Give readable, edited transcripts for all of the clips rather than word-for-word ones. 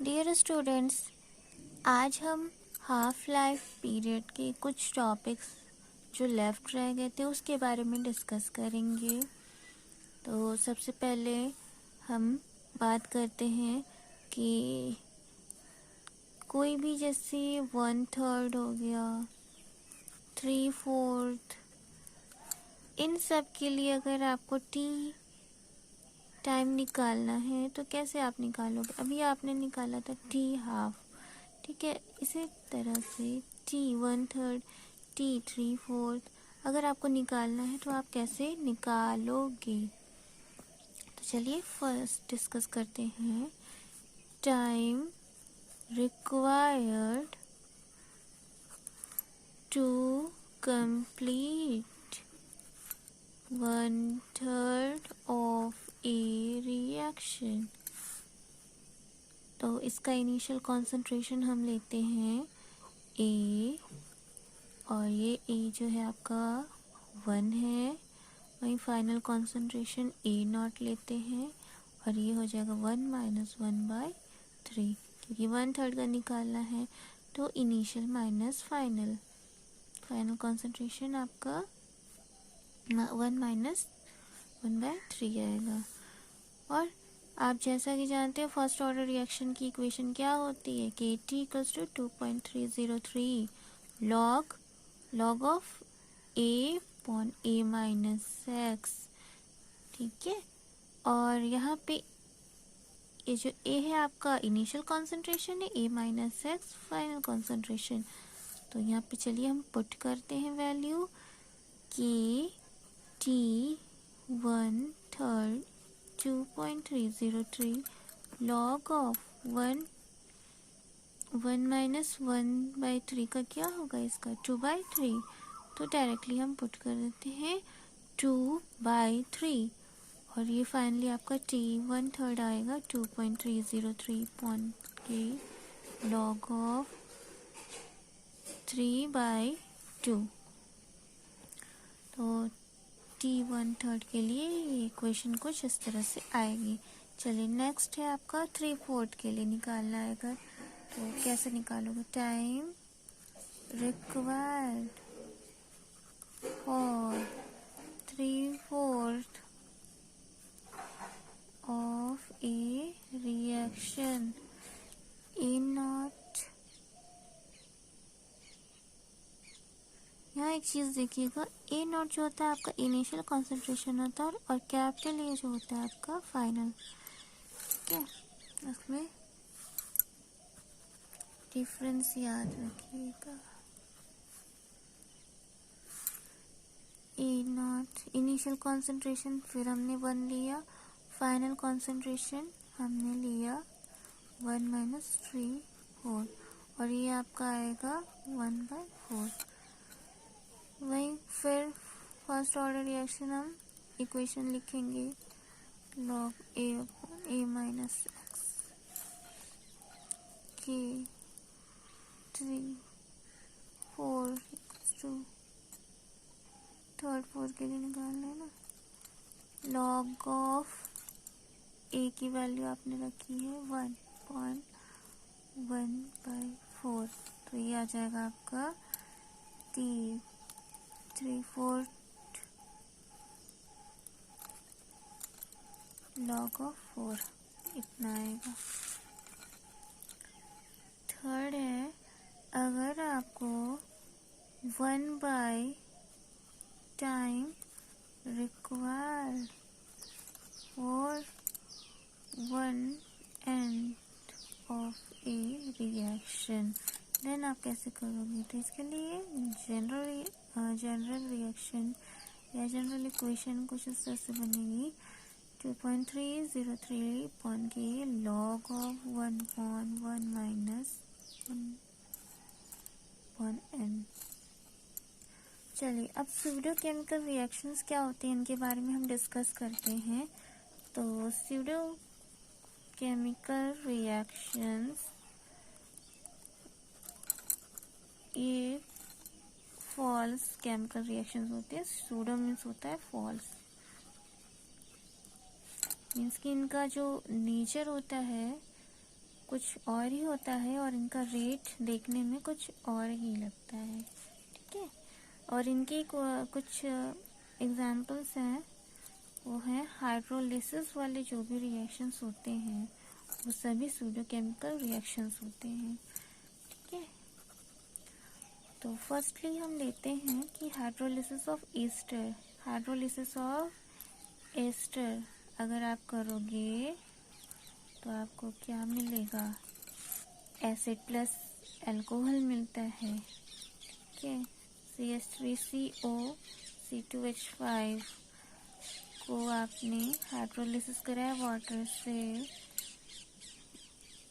Dear students, आज हम half life period के कुछ टॉपिक्स जो लेफ्ट रह गए थे उसके बारे में डिस्कस करेंगे। तो सबसे पहले हम बात करते हैं कि कोई भी जैसे 1/3 हो गया, 3/4, इन सब के लिए अगर आपको टी टाइम निकालना है तो कैसे आप निकालोगे। अभी आपने निकाला था टी हाफ, ठीक है। इसी तरह से टी 1/3, टी 3/4 अगर आपको निकालना है तो आप कैसे निकालोगे। तो चलिए फर्स्ट डिस्कस करते हैं time required to complete 1/3 of a reaction. तो इसका इनिशियल कॉन्सेंट्रेशन हम लेते हैं ए, और ये ए जो है आपका 1 है। वहीं फाइनल कॉन्सेंट्रेशन A0 लेते हैं और ये हो जाएगा 1 - 1/3, क्योंकि 1/3 का निकालना है तो initial minus final, final concentration आपका 1 - 1/3 आएगा। और आप जैसा कि जानते हो फर्स्ट ऑर्डर रिएक्शन की इक्वेशन क्या होती है, KT = 2.303 log ऑफ A/A-x, ठीक है। और यहाँ पे ये जो A है आपका इनिशियल कॉन्सेंट्रेशन है, A-x फाइनल कॉन्सेंट्रेशन। तो यहाँ पे चलिए हम पुट करते हैं वैल्यू कि T 1/3 2.303 log ऑफ 1 - 1/3 का क्या होगा, इसका 2/3। तो डायरेक्टली हम पुट कर देते हैं 2/3 और ये फाइनली आपका T 1/3 आएगा 2.303 के log ऑफ 3/2। तो T 1/3 के लिए ये इक्वेशन कुछ इस तरह से आएगी। चलिए नेक्स्ट है आपका 3/4 के लिए निकालना आएगा। तो कैसे निकालोगे, time required for 3/4 of a reaction A0। यहाँ एक चीज़ देखिएगा, A0 जो होता है आपका इनिशियल कॉन्सेंट्रेशन होता है और कैपिटल A जो होता है आपका फाइनल, ठीक है। उसमें डिफरेंस याद रखिएगा। A0 इनिशियल कॉन्सेंट्रेशन, फिर हमने 1 लिया, फाइनल कॉन्सेंट्रेशन हमने लिया 1 - 3/4 और ये आपका आएगा 1/4। वहीं फिर फर्स्ट ऑर्डर रिएक्शन हम इक्वेशन लिखेंगे log A/A-x के 3/4 थर्ड 4 के लिए निकालना है ना। log ऑफ A की वैल्यू आपने रखी है 1/1/4, तो ये आ जाएगा आपका 3/4 log ऑफ 4, इतना आएगा। थर्ड है, अगर आपको 1 time required for 1 of a reaction, then आप कैसे करोगे। तो इसके लिए जनरल रिएक्शन या जनरल इक्वेशन कुछ इस तरह से बनेगी 2.303 के log ऑफ 1/1 - 1n। चलिए अब स्यूडो केमिकल रिएक्शंस क्या होती हैं इनके बारे में हम डिस्कस करते हैं। तो स्यूडो केमिकल रिएक्शंस ये फॉल्स केमिकल रिएक्शंस होती है। स्यूडो मीन्स होता है फॉल्स, मीन्स कि इनका जो नेचर होता है कुछ और ही होता है और इनका रेट देखने में कुछ और ही लगता है, ठीक है। और इनके कुछ एग्जाम्पल्स हैं, वो है हाइड्रोलिसिस वाले जो भी रिएक्शंस होते हैं वो सभी सूडोकेमिकल रिएक्शंस होते हैं, ठीक है। तो फर्स्टली हम लेते हैं कि hydrolysis of ester. Hydrolysis of ester अगर आप करोगे तो आपको क्या मिलेगा, एसिड प्लस अल्कोहल मिलता है, ठीक है। CH3CO C2H5 को आपने हाइड्रोलिसिस कराया वाटर से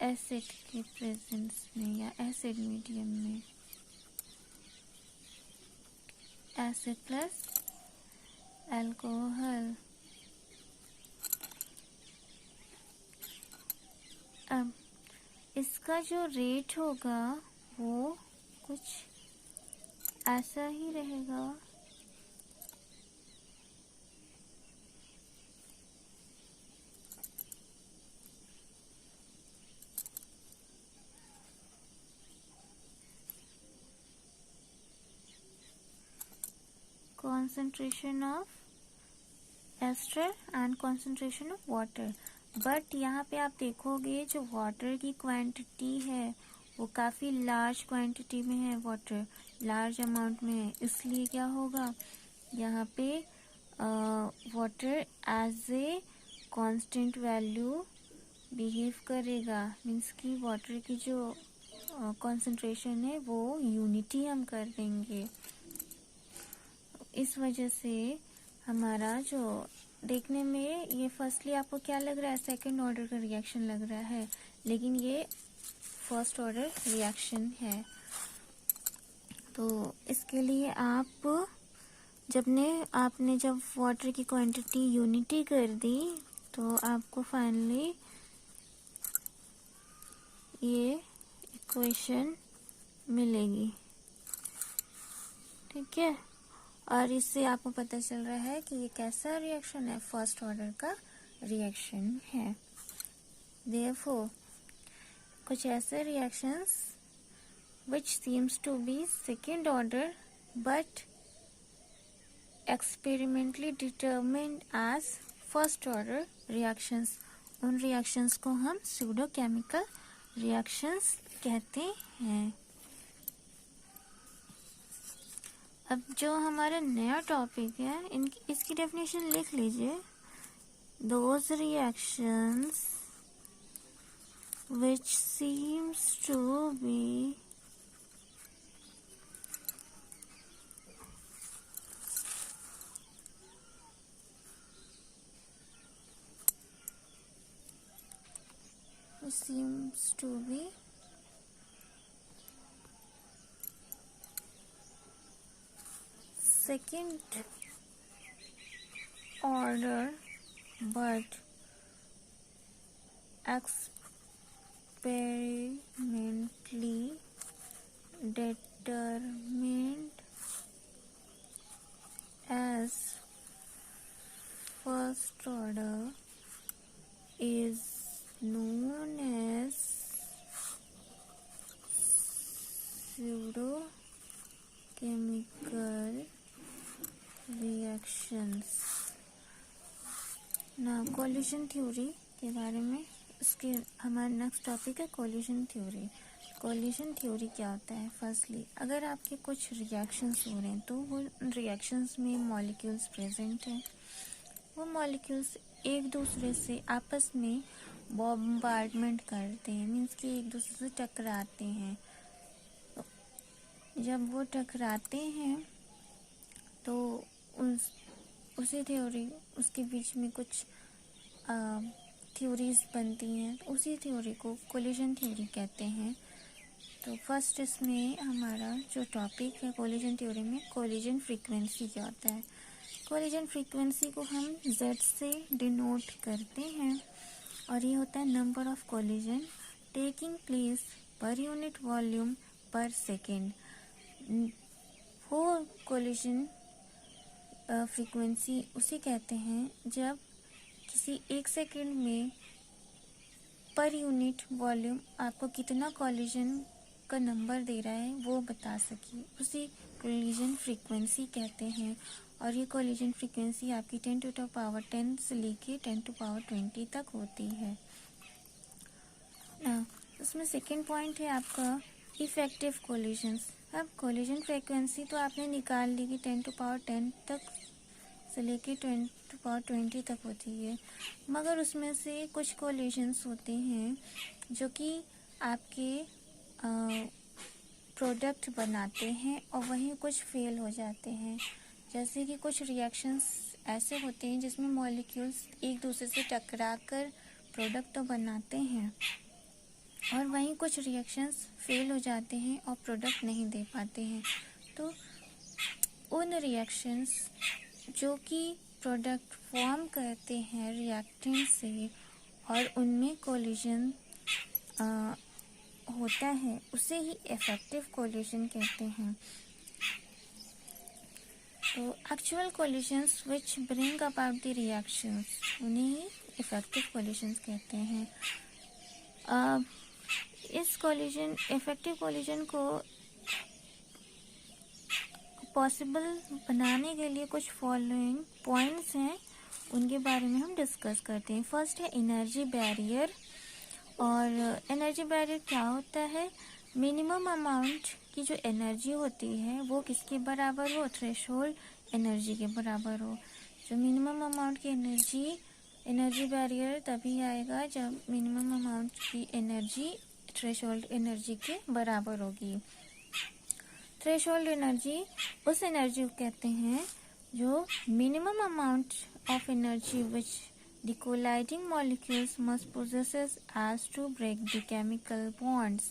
एसिड के प्रेजेंस में या एसिड मीडियम में, एसिड प्लस अल्कोहल। अब इसका जो रेट होगा वो कुछ ऐसा ही रहेगा, concentration of ester and concentration of water. But यहाँ पे आप देखोगे जो वाटर की क्वांटिटी है वो काफ़ी लार्ज क्वांटिटी में है, वाटर लार्ज अमाउंट में है, इसलिए क्या होगा यहाँ पे water as a constant value behave करेगा। मीन्स कि वाटर की जो कंसंट्रेशन है वो यूनिटी हम कर देंगे। इस वजह से हमारा जो देखने में ये फर्स्टली आपको क्या लग रहा है, सेकंड ऑर्डर का रिएक्शन लग रहा है, लेकिन ये फर्स्ट ऑर्डर रिएक्शन है। तो इसके लिए आपने जब वाटर की क्वांटिटी यूनिटी कर दी तो आपको फाइनली ये इक्वेशन मिलेगी, ठीक है। और इससे आपको पता चल रहा है कि ये कैसा रिएक्शन है, फर्स्ट ऑर्डर का रिएक्शन है। देयरफॉर कुछ ऐसे reactions which seems to be second order but experimentally determined as first order reactions, उन reactions को हम pseudochemical reactions कहते हैं। अब जो हमारा नया टॉपिक है इसकी डेफिनेशन लिख लीजिए। Those reactions which seems to be second order but experimentally determined as first order is known as pseudochemical reactions। ना कोलिशन थ्योरी के बारे में, इसके हमारा नेक्स्ट टॉपिक है कोलिशन थ्योरी। कोलिशन थ्योरी क्या होता है, फर्स्टली अगर आपके कुछ रिएक्शंस हो रहे हैं तो वो रिएक्शंस में मॉलिक्यूल्स प्रेजेंट हैं, वो मॉलिक्यूल्स एक दूसरे से आपस में बॉम्बार्डमेंट करते हैं, मीन्स कि एक दूसरे से टकराते हैं। जब वो टकराते हैं तो उसी थ्योरी उसके बीच में कुछ थ्योरीज बनती हैं, तो उसी थ्योरी को कोलिजन थ्योरी कहते हैं। तो फर्स्ट इसमें हमारा जो टॉपिक है कोलिजन थ्योरी में, कोलिजन फ्रीक्वेंसी क्या होता है। कोलिजन फ्रीक्वेंसी को हम Z से डिनोट करते हैं और ये होता है number of collision taking place per unit volume पर सेकेंड। वो कोलिजन फ्रीक्वेंसी उसे कहते हैं जब किसी एक सेकंड में पर यूनिट वॉल्यूम आपको कितना कोलिजन का नंबर दे रहा है वो बता सके, उसे कोलिजन फ्रीक्वेंसी कहते हैं। और ये कोलिजन फ्रीक्वेंसी आपकी 10⁻10 से लेके 10⁻20 तक होती है। उसमें सेकेंड पॉइंट है आपका इफेक्टिव कोलिजन्स। अब कोलिजन फ्रीक्वेंसी तो आपने निकाल ली कि 10⁻10 तक से लेके 10⁻20 तक होती है, मगर उसमें से कुछ कोलिजन्स होते हैं जो कि आपके प्रोडक्ट बनाते हैं और वहीं कुछ फेल हो जाते हैं। जैसे कि कुछ रिएक्शंस ऐसे होते हैं जिसमें मॉलिक्यूल्स एक दूसरे से टकरा कर प्रोडक्ट तो बनाते हैं और वहीं कुछ रिएक्शंस फेल हो जाते हैं और प्रोडक्ट नहीं दे पाते हैं। तो उन रिएक्शंस जो कि प्रोडक्ट फॉर्म करते हैं रिएक्टेंट से और उनमें कोलिजन होता है, उसे ही इफेक्टिव कोलिजन कहते हैं। तो actual collisions which bring about the reactions, उन्हें ही इफेक्टिव कोलिजन्स कहते हैं। इस कोलिजन इफेक्टिव कोलिजन को पॉसिबल बनाने के लिए कुछ फॉलोइंग पॉइंट्स हैं, उनके बारे में हम डिस्कस करते हैं। फर्स्ट है एनर्जी बैरियर। और एनर्जी बैरियर क्या होता है? मिनिमम अमाउंट की जो एनर्जी होती है वो किसके बराबर हो? थ्रेशोल्ड एनर्जी के बराबर हो। जो मिनिमम अमाउंट की एनर्जी बैरियर तभी आएगा जब मिनिमम अमाउंट की एनर्जी थ्रेशोल्ड एनर्जी के बराबर होगी। थ्रेशोल्ड एनर्जी उस एनर्जी को कहते हैं जो minimum amount of energy which the colliding molecules must possesses as to break the chemical bonds.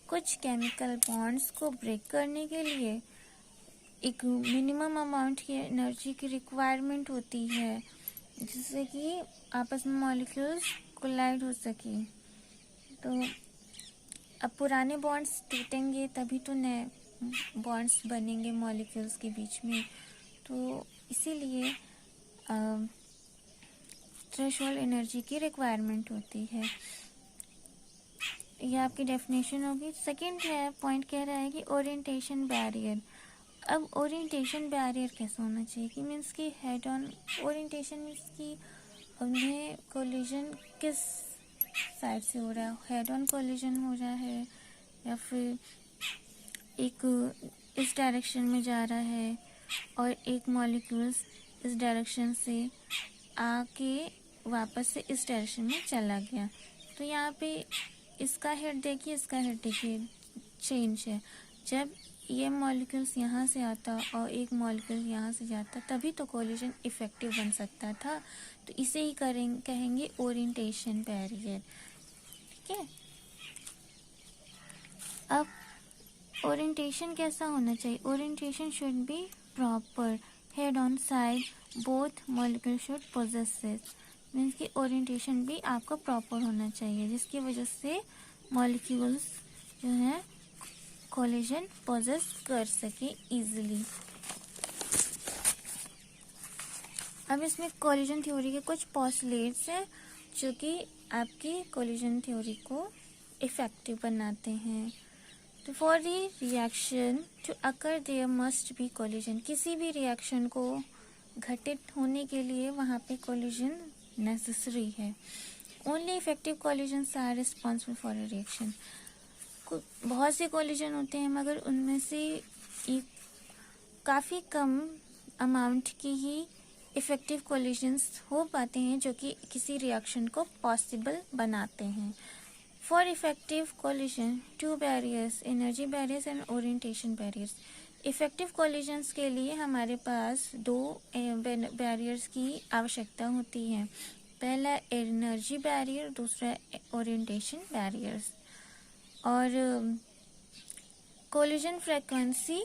कुछ केमिकल बॉन्ड्स को ब्रेक करने के लिए एक मिनिमम अमाउंट की एनर्जी की रिक्वायरमेंट होती है जिससे कि आपस में मॉलिक्यूल्स कोलाइड हो सके। तो अब पुराने बॉन्ड्स टूटेंगे तभी तो नए बॉन्ड्स बनेंगे मॉलिक्यूल्स के बीच में। तो इसीलिए थ्रेशोल्ड एनर्जी की रिक्वायरमेंट होती है। ये आपकी डेफिनेशन होगी। सेकंड है पॉइंट कह रहा है कि ओरिएंटेशन बैरियर। अब ओरिएंटेशन बैरियर कैसा होना चाहिए कि मीन्स कि हेड ऑन ओरिएंटेशन मीन्स कि उन्हें कोलिजन किस साइड से हो रहा है, हेड ऑन कोलिजन हो रहा है या फिर एक इस डायरेक्शन में जा रहा है और एक मॉलिक्यूल्स इस डायरेक्शन से आके वापस से इस डायरेक्शन में चला गया। तो यहाँ पे इसका हेड देखिए, इसका हेड देखिए, चेंज है। जब ये मॉलिक्यूल्स यहाँ से आता और एक मॉलिक्यूल यहाँ से जाता तभी तो कोलिजन इफेक्टिव बन सकता था। तो इसे ही कहेंगे ओरिएंटेशन बैरियर। ठीक है। अब ओरिएंटेशन कैसा होना चाहिए? Orientation should be proper, head on side both molecule should possesses. Means कि ओरिएंटेशन भी आपका प्रॉपर होना चाहिए जिसकी वजह से मॉलिक्यूल्स जो है कोलिजन पोजेस कर सके इजीली। अब इसमें कोलिजन थ्योरी के कुछ पोस्टुलेट्स हैं जो कि आपकी कोलिजन थ्योरी को इफेक्टिव बनाते हैं। तो for the reaction to occur there must be collision. किसी भी रिएक्शन को घटित होने के लिए वहाँ पे कोलिजन नेसेसरी है। Only effective collisions are responsible for a reaction. बहुत से कोलिजन होते हैं मगर उनमें से एक काफ़ी कम अमाउंट की ही इफेक्टिव कोलिजन्स हो पाते हैं जो कि किसी रिएक्शन को पॉसिबल बनाते हैं। For effective collision two barriers, energy barriers and orientation barriers. Effective collisions के लिए हमारे पास दो बैरियर्स की आवश्यकता होती है। पहला एनर्जी बैरियर, दूसरा ओरिएंटेशन बैरियर्स। और कोलिजन फ्रीक्वेंसी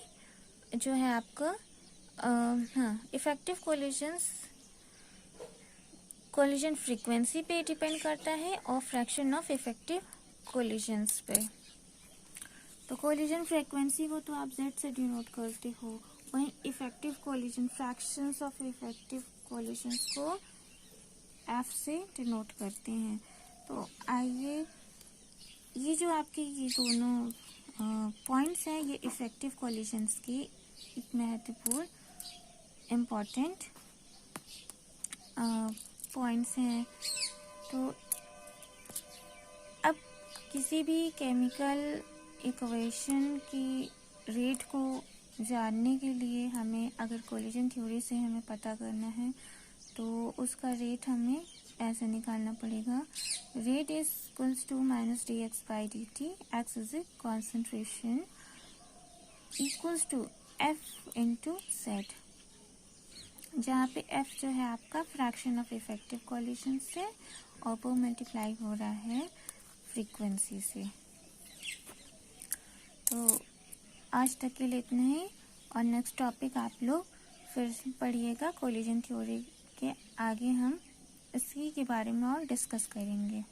जो है आपका इफेक्टिव कोलिजन फ्रीक्वेंसी पे डिपेंड करता है और फ्रैक्शन ऑफ इफेक्टिव कोलिजन्स पे। तो कोलिजन फ्रीक्वेंसी को तो आप Z से डिनोट करते हो, वहीं effective collision fractions of effective collisions को F से डिनोट करते हैं। तो आइए, ये जो आपके ये दोनों पॉइंट्स हैं, ये इफ़ेक्टिव कोलिशंस की एक महत्वपूर्ण इम्पॉर्टेंट पॉइंट्स हैं। तो अब किसी भी केमिकल इक्वेशन की रेट को जानने के लिए हमें, अगर कोलिजन थ्योरी से हमें पता करना है तो उसका रेट हमें ऐसे निकालना पड़ेगा। Rate is equals to minus D X by D T. X is a concentration equals to F into set, जहाँ पे एफ जो है आपका फ्रैक्शन ऑफ इफेक्टिव कोलिशन से और वो मल्टीप्लाई हो रहा है फ्रीक्वेंसी से। तो आज तक के लिए इतना ही, और नेक्स्ट टॉपिक आप लोग फिर पढ़िएगा कोलिजन थ्योरी के। आगे हम इसी के बारे में और डिस्कस करेंगे।